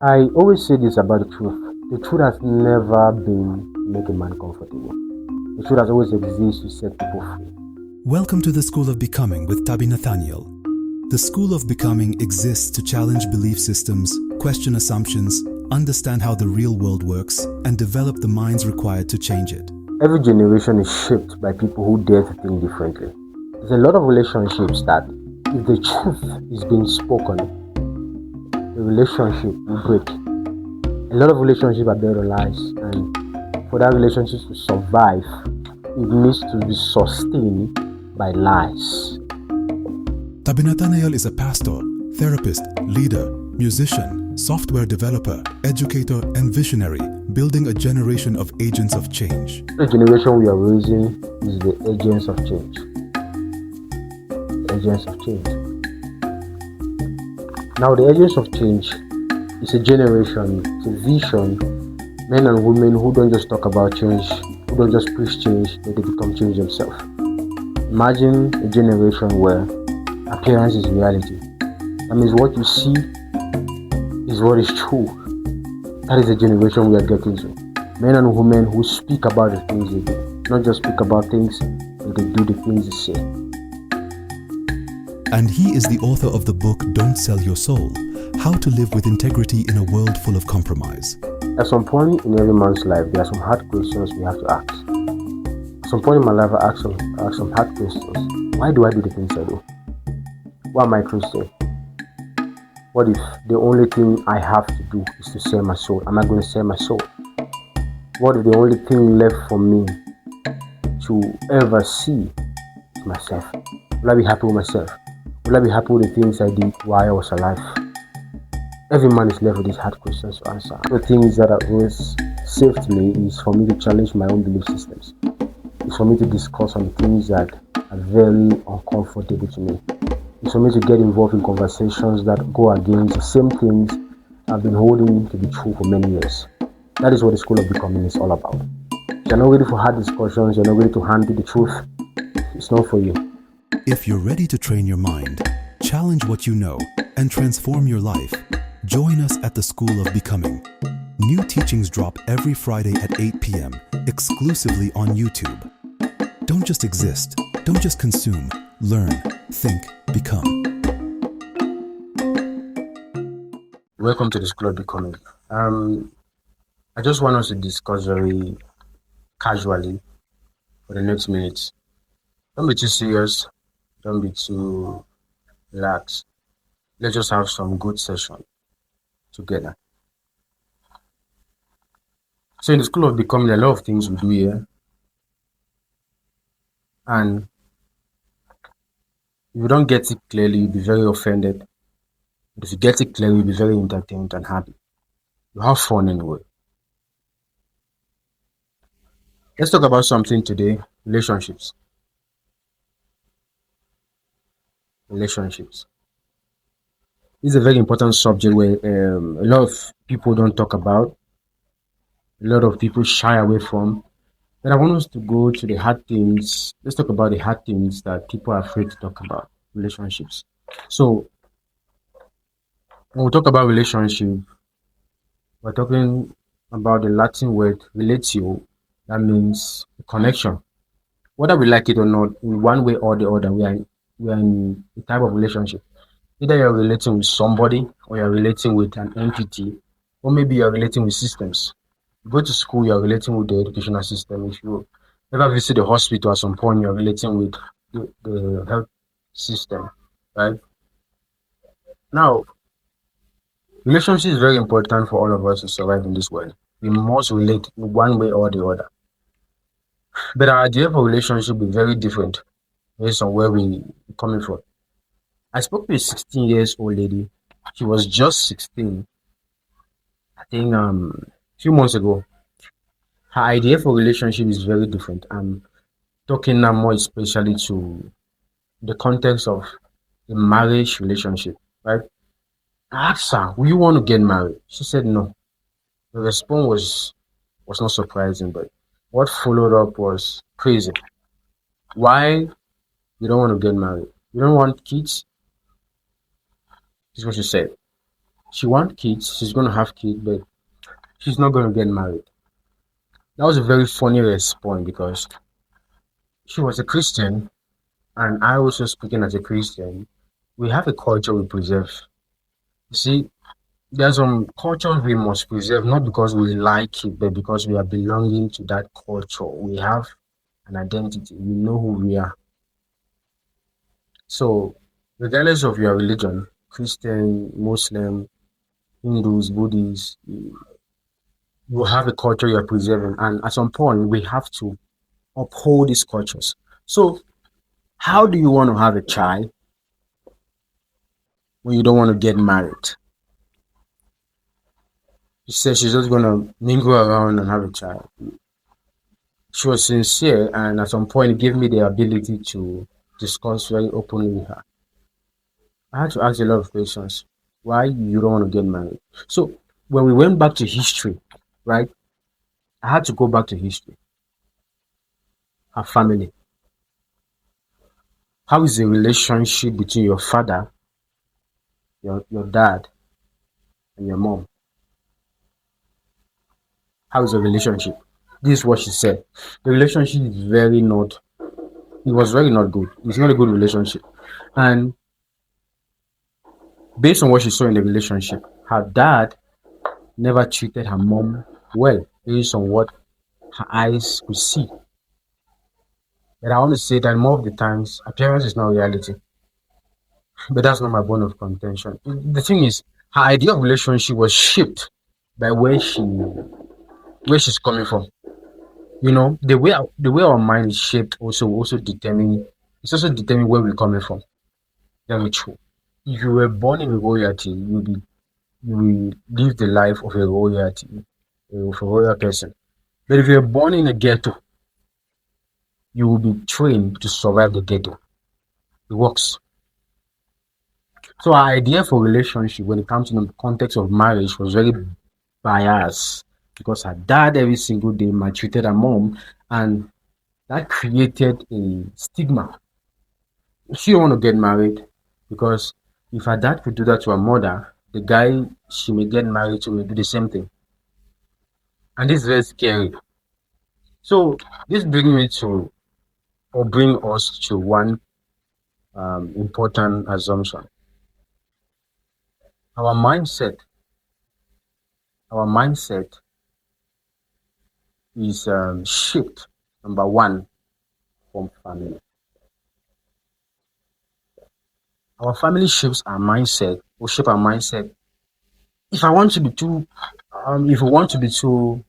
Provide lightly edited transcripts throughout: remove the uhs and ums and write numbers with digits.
I always say this about the truth. The truth has never been to make a man comfortable. The truth has always existed to set people free. Welcome to the School of Becoming with Tabi Nathaniel. The School of Becoming exists to challenge belief systems, question assumptions, understand how the real world works, and develop the minds required to change it. Every generation is shaped by people who dare to think differently. There's a lot of relationships that, if the truth is being spoken, the relationship will break. A lot of relationships are built on lies, and for that relationship to survive, it needs to be sustained by lies. Tabi Nathaniel is a pastor, therapist, leader, musician, software developer, educator, and visionary, building a generation of agents of change. The generation we are raising is the agents of change. Agents of change. Now, the agents of change is a generation, it's a vision, men and women who don't just talk about change, who don't just preach change, but they become change themselves. Imagine a generation where appearance is reality. That means what you see is what is true. That is the generation we are getting to. Men and women who speak about the things they do, not just speak about things, but they do the things they say. And he is the author of the book Don't Sell Your Soul, How to Live with Integrity in a World Full of Compromise. At some point in every man's life, there are some hard questions we have to ask. At some point in my life, I ask some hard questions. Why do I do the things I do? Why am I Christian? What if the only thing I have to do is to sell my soul? Am I going to sell my soul? What if the only thing left for me to ever see is myself? Will I be happy with myself? Will I be happy with the things I did while I was alive? Every man is left with these hard questions to answer. The things that are always safe to me is for me to challenge my own belief systems. It's for me to discuss on things that are very uncomfortable to me. It's for me to get involved in conversations that go against the same things I've been holding to be true for many years. That is what the School of Becoming is all about. If you're not ready for hard discussions, you're not ready to handle the truth, it's not for you. If you're ready to train your mind, challenge what you know, and transform your life, join us at the School of Becoming. New teachings drop every Friday at 8 p.m. exclusively on YouTube. Don't just exist. Don't just consume. Learn, think, become. Welcome to the School of Becoming. I just want us to discuss very casually for the next minutes. Don't be too serious. Don't be too relaxed. Let's just have some good session together. So in the School of Becoming, a lot of things we do here. And if you don't get it clearly, you'll be very offended. But if you get it clearly, you'll be very entertained and happy. You have fun anyway. Let's talk about something today. Relationships. Relationships. This is a very important subject where a lot of people don't talk about. A lot of people shy away from. But I want us to go to the hard things. Let's talk about the hard things that people are afraid to talk about. Relationships. So when we talk about relationship, we're talking about the Latin word relatio. That means connection. Whether we like it or not, in one way or the other, we are in a type of relationship. Either you're relating with somebody, or you're relating with an entity, or maybe you're relating with systems. You go to school, you're relating with the educational system. If you ever visit the hospital at some point, you're relating with the health system, right? Now, relationship is very important for all of us to survive in this world. We must relate in one way or the other. But our idea of a relationship will be very different based on where we're coming from. I spoke to a 16 years old lady. She was just 16. I think a few months ago. Her idea for relationship is very different. I'm talking now more especially to the context of a marriage relationship, right? I asked her, "Will you want to get married?" She said no. The response was not surprising, but what followed up was crazy. Why you don't want to get married? You don't want kids? This is what she said. She wants kids, she's going to have kids, but she's not going to get married. That was a very funny response because she was a Christian, and I also speaking as a Christian. We have a culture we preserve. You see, there's some cultures we must preserve, not because we like it, but because we are belonging to that culture. We have an identity. We know who we are. So, regardless of your religion, Christian, Muslim, Hindus, Buddhists, you have a culture you're preserving, and at some point, we have to uphold these cultures. So, how do you want to have a child when you don't want to get married? She said she's just going to mingle around and have a child. She was sincere, and at some point, it gave me the ability to discuss very openly with her. I had to ask a lot of questions. Why you don't want to get married? So, when we went back to history, right, I had to go back to history. Her family. How is the relationship between your father, your dad, and your mom? How is the relationship? This is what she said. The relationship is very not, it was very not good. It's not a good relationship. And based on what she saw in the relationship, her dad never treated her mom well, based on what her eyes could see. But I want to say that more of the times, appearance is not reality. But that's not my bone of contention. The thing is, her idea of relationship was shaped by where she's coming from. You know, the way our mind is shaped also determine it's also determine where we're coming from. Very true. If you were born in royalty, you will live the life of a royalty, of a royal person. But if you're born in a ghetto, you will be trained to survive the ghetto. It works. So our idea for relationship when it comes to the context of marriage was very biased because her dad every single day maltreated her mom, and that created a stigma. She don't want to get married because if her dad could do that to her mother, the guy she may get married to will do the same thing. And this is very scary. So this brings me to or bring us to one important assumption. Our mindset, our mindset is shaped, number one, from family. Our family shapes our mindset, or shape our mindset. If I want to be too, if we want to be too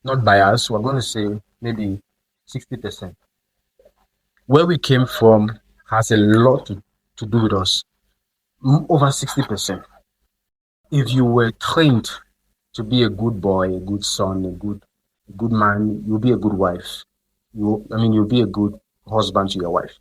not biased, we're going to say maybe 60%. Where we came from has a lot to do with us. Over 60%. If you were trained to be a good boy, a good son, a good man, you'll be a good wife. You'll be a good husband to your wife.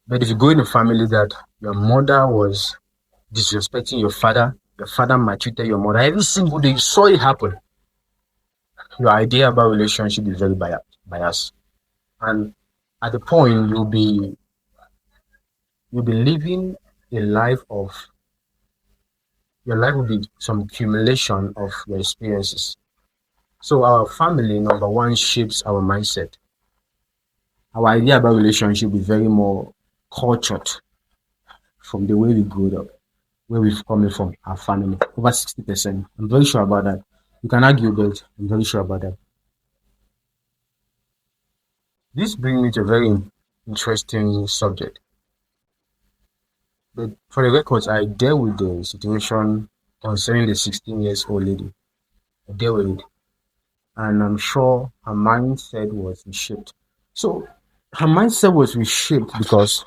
But if you go in a family that your mother was disrespecting your father maltreated your mother every single day, you saw it happen. Your idea about relationship is very biased. And at the point you'll be living a life of your life will be some accumulation of your experiences. So our family, number one, shapes our mindset. Our idea about relationship is very more cultured from the way we grew up, where we've come from, our family. Over 60%. I'm very sure about that. You can argue, but I'm very sure about that. This brings me to a very interesting subject. But for the records, I dealt with the situation concerning the 16 years old lady. I dealt with it. And I'm sure her mindset was reshaped. So her mindset was reshaped because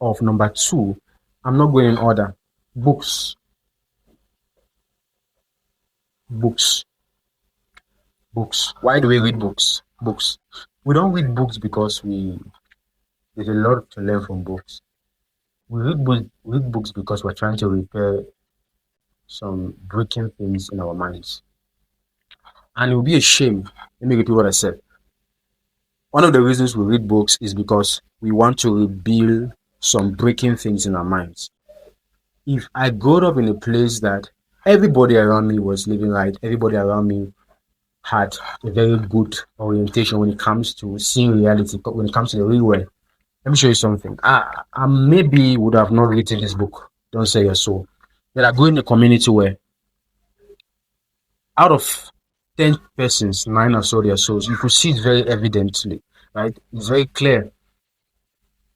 of number two. I'm not going in order. Books, books, books. Why do we read books? Books. We don't read books because there's a lot to learn from books. We read books because we're trying to repair some breaking things in our minds. And it will be a shame. Let me repeat what I said. One of the reasons we read books is because we want to reveal some breaking things in our minds. If I grew up in a place that everybody around me was living right, everybody around me had a very good orientation when it comes to seeing reality, but when it comes to the real world. Let me show you something. I maybe would have not written this book, Don't Sell Your Soul. But I go in a community where out of 10 persons, 9 have sold their souls. You could see it very evidently, right? It's very clear.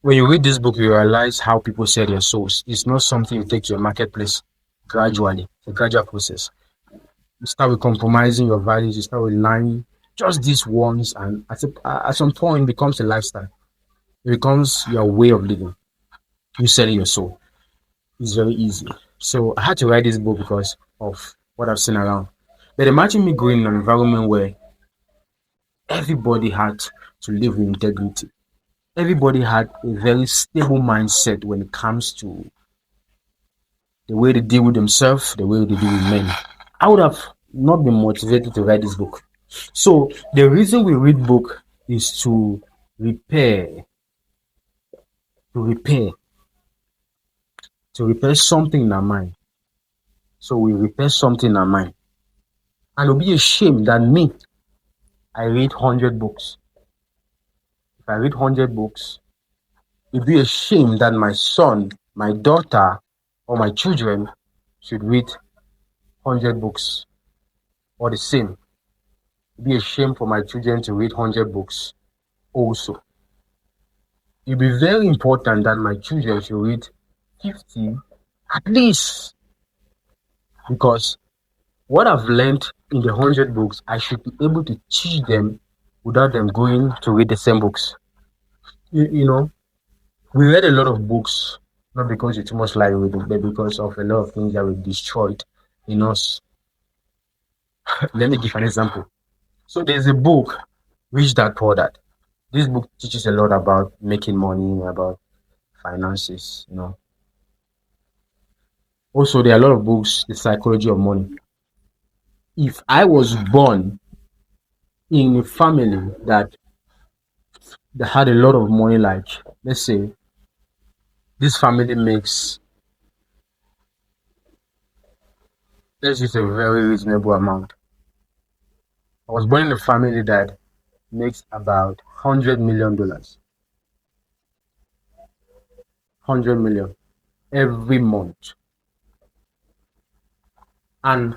When you read this book, you realize how people sell their souls. It's not something you take to a marketplace gradually. It's a gradual process. You start with compromising your values, you start with lying just these ones, and at some point it becomes a lifestyle. It becomes your way of living. You selling your soul. It's very easy. So I had to write this book because of what I've seen around. But imagine me growing in an environment where everybody had to live with integrity. Everybody had a very stable mindset when it comes to the way they deal with themselves, the way they deal with men. I would have not been motivated to write this book. So the reason we read book is to repair, to repair, to repair something in our mind. So we repair something in our mind. And it'll be a shame that me, I read 100 books. If I read 100 books, it'd be a shame that my son, my daughter, or my children should read 100 books or the same. It'd be a shame for my children to read 100 books also. It'd be very important that my children should read 50 at least, because what I've learned in the 100 books, I should be able to teach them without them going to read the same books. You know, we read a lot of books, not because it's too much like reading, but because of a lot of things that were destroyed in us. Let me give an example. So there's a book, Rich Dad Poor Dad. This book teaches a lot about making money, about finances, you know. Also, there are a lot of books, The Psychology of Money. If I was born in a family that had a lot of money, like let's say this family makes, let's use a very reasonable amount. I was born in a family that makes about $100 million. 100 million every month. And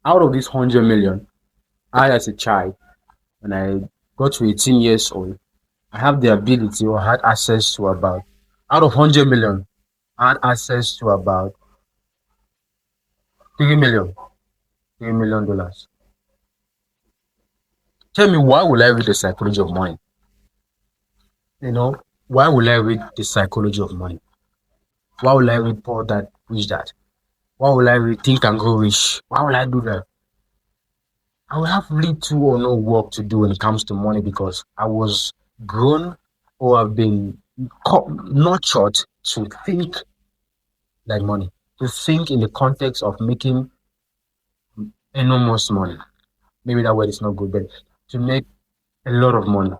out of this 100 million, I as a child, when I got to 18 years old, I have the ability or had access to about, out of 100 million, I had access to about 3 million, $3 million. Tell me, why will I read The Psychology of Money? You know, why will I read The Psychology of Money? Why will I read Poor Dad, Rich Dad? Why will I read Think and Grow Rich? Why will I do that? I will have little or no work to do when it comes to money because I was grown or have been nurtured to think like money, to think in the context of making enormous money. Maybe that word is not good, but to make a lot of money.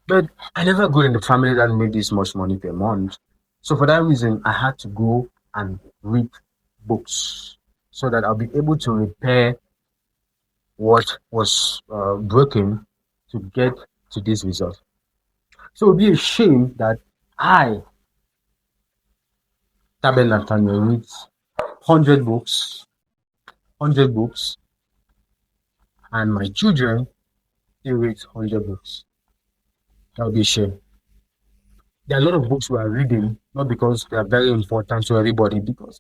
But I never grew in the family that made this much money per month. So for that reason, I had to go and read books so that I'll be able to repair what was broken to get to this result. So it would be a shame that I, Taben Nathaniel, reads 100 books, 100 books, and my children, they read 100 books. That would be a shame. There are a lot of books we are reading, not because they are very important to everybody, because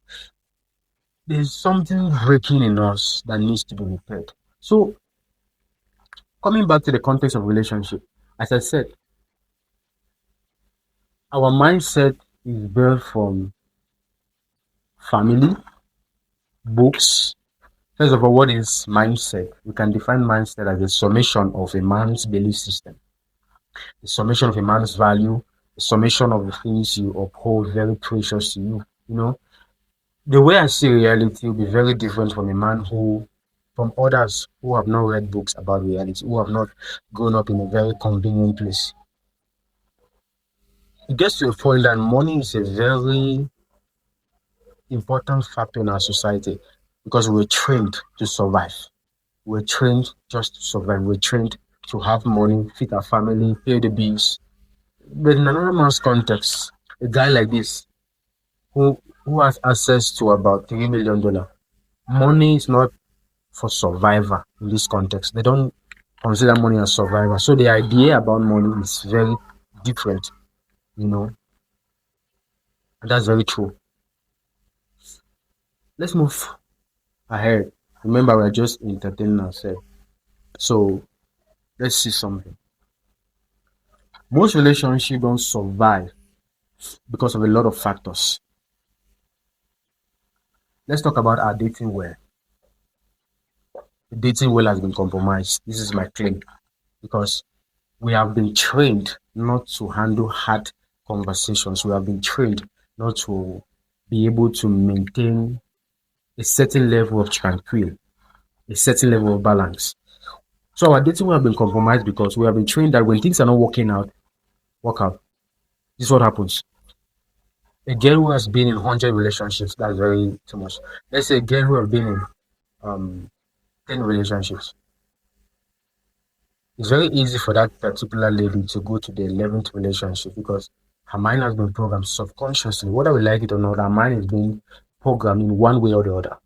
there's something breaking in us that needs to be repaired. So, coming back to the context of relationship, as I said, our mindset is built from family, books. First of all, what is mindset? We can define mindset as a summation of a man's belief system, the summation of a man's value, the summation of the things you uphold very precious to you. You know, the way I see reality will be very different from a man who from others who have not read books about reality, who have not grown up in a very convenient place. It gets to a point that money is a very important factor in our society because we're trained to survive. We're trained just to survive. We're trained to have money, feed our family, pay the bills. But in another man's context, a guy like this who has access to about $3 million, money is not for survivor in this context. They don't consider money as survivor. So the idea about money is very different, you know, and that's very true. Let's move ahead. Remember, we're just entertaining ourselves. So let's see something. Most relationships don't survive because of a lot of factors. Let's talk about our dating well. The dating well has been compromised. This is my claim because we have been trained not to handle hard conversations. We have been trained not to be able to maintain a certain level of tranquil, a certain level of balance. So our dating will have been compromised because we have been trained that when things are not working out, work out. This is what happens. A girl who has been in 100 relationships, that's very too much. Let's say a girl who has been in 10 relationships. It's very easy for that particular lady to go to the 11th relationship because her mind has been programmed subconsciously. Whether we like it or not, our mind is being programmed in one way or the other.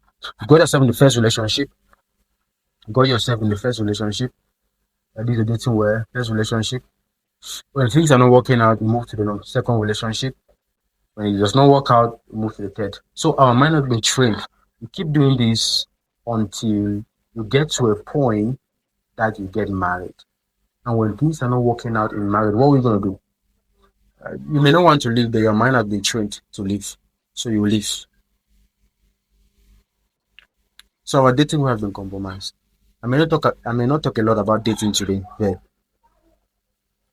You got yourself in the first relationship. That is the dating where first relationship. When things are not working out, you move to the second relationship. When it does not work out, you move to the third. So our mind has been trained. You keep doing this until you get to a point that you get married. And when things are not working out in marriage, what are we going to do? You may not want to leave, but your mind has been trained to leave. So you leave. So our dating will have been compromised. I may not talk a lot about dating today, but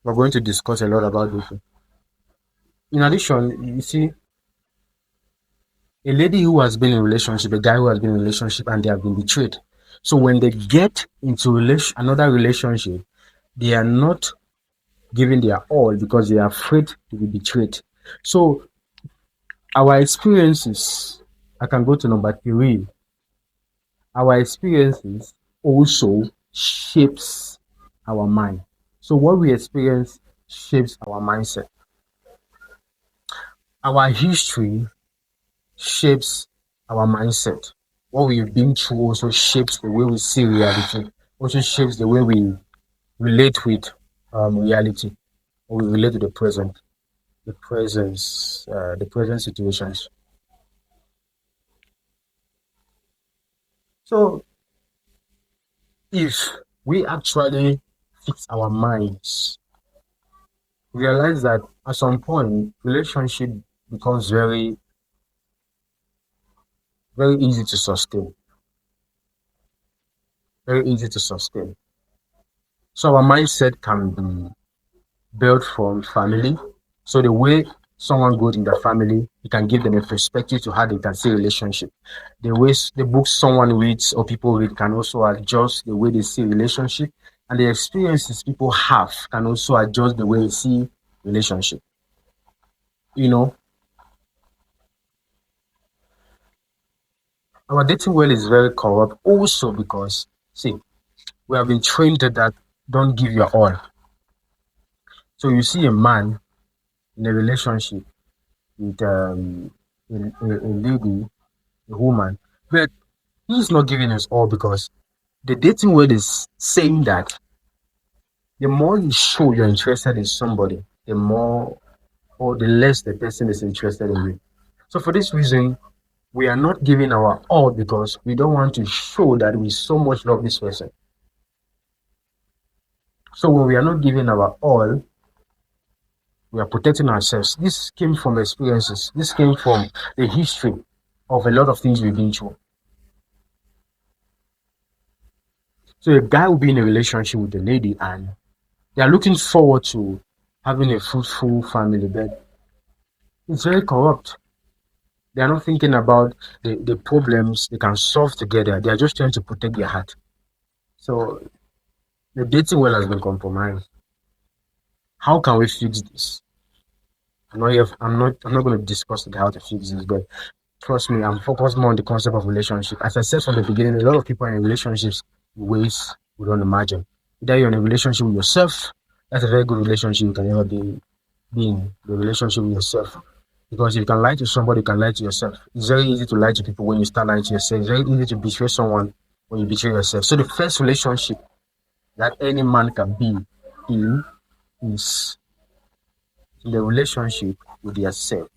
we're going to discuss a lot about dating. In addition, you see, a lady who has been in a relationship, a guy who has been in a relationship, and they have been betrayed. So when they get into another relationship, they are not giving their all because they are afraid to be betrayed. So our experiences, I can go to number 3. Our experiences also shapes our mind. So what we experience shapes our mindset. Our history shapes our mindset. What we've been through also shapes the way we see reality, also shapes the way we relate with reality, or we relate to the present situations. So if we actually fix our minds, realize that at some point relationship becomes very, very easy to sustain. Very easy to sustain. So our mindset can be built from family. So the way someone goes in their family, it can give them a perspective to how they can see relationship. The ways the books someone reads or people read can also adjust the way they see relationship, and the experiences people have can also adjust the way they see relationship. You know, our dating world is very corrupt also because, see, we have been trained that don't give your all. So you see a man in a relationship with a lady, a woman, but he's not giving us all because the dating world is saying that the more you show you're interested in somebody, the more or the less the person is interested in you. So for this reason, we are not giving our all because we don't want to show that we so much love this person. So when we are not giving our all, we are protecting ourselves. This came from experiences. This came from the history of a lot of things we've been through. So a guy will be in a relationship with a lady and they are looking forward to having a fruitful family, but it's very corrupt. They are not thinking about the problems they can solve together. They are just trying to protect their heart. So the dating well has been compromised. How can we fix this? I'm not going to discuss how to fix this, but trust me, I'm focused more on the concept of relationship. As I said from the beginning, a lot of people are in relationships in ways we don't imagine. Either you're in a relationship with yourself, that's a very good relationship you can ever be in, the relationship with yourself. Because if you can lie to somebody, you can lie to yourself. It's very easy to lie to people when you start lying to yourself. It's very easy to betray someone when you betray yourself. So the first relationship that any man can be in is in the relationship with yourself.